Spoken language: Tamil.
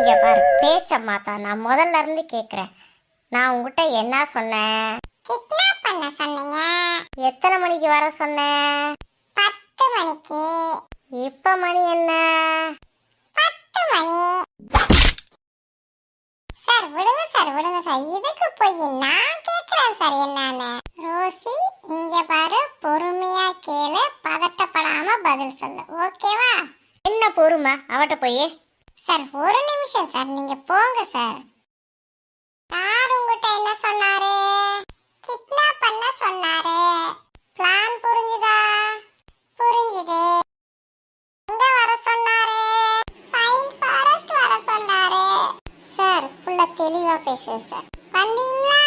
இங்க பாரு பேச்சம்மாத்தா, நான் முதல்ல இருந்து கேக்குறேன். நான் உங்ககிட்ட என்ன சொன்னேன்? கிட்னாப் பண்ண சொன்னீங்க. எத்தனை மணிக்கு வர சொன்னேன்? 10 மணிக்கு. இப்ப மணி என்ன? 10 மணி. சார் விடுங்க சார், விடுங்க சார். இதுக்கு போய் நான் கேக்குறேன் சார் என்னன்னு. ரோசி இங்க பாரு, பொறுமையா கேளு, பதட்டப்படாம பதில் சொல்லு, ஓகேவா? என்ன பொறுமை? அவட்ட போய் சார் ஒரு நிமிஷம் சார், நீங்க போங்க சார். சார் உங்ககிட்ட என்ன சொன்னாரு? கிட்னாப் பண்ண சொன்னாரு. பிளான் புரிஞ்சுதா? புரிஞ்சுது. எங்க வர சொன்னாரு? பைன் ஃபாரஸ்ட் வர சொன்னாரு. சார் புள்ள தெளிவா பேசுது சார். வந்தீங்களா?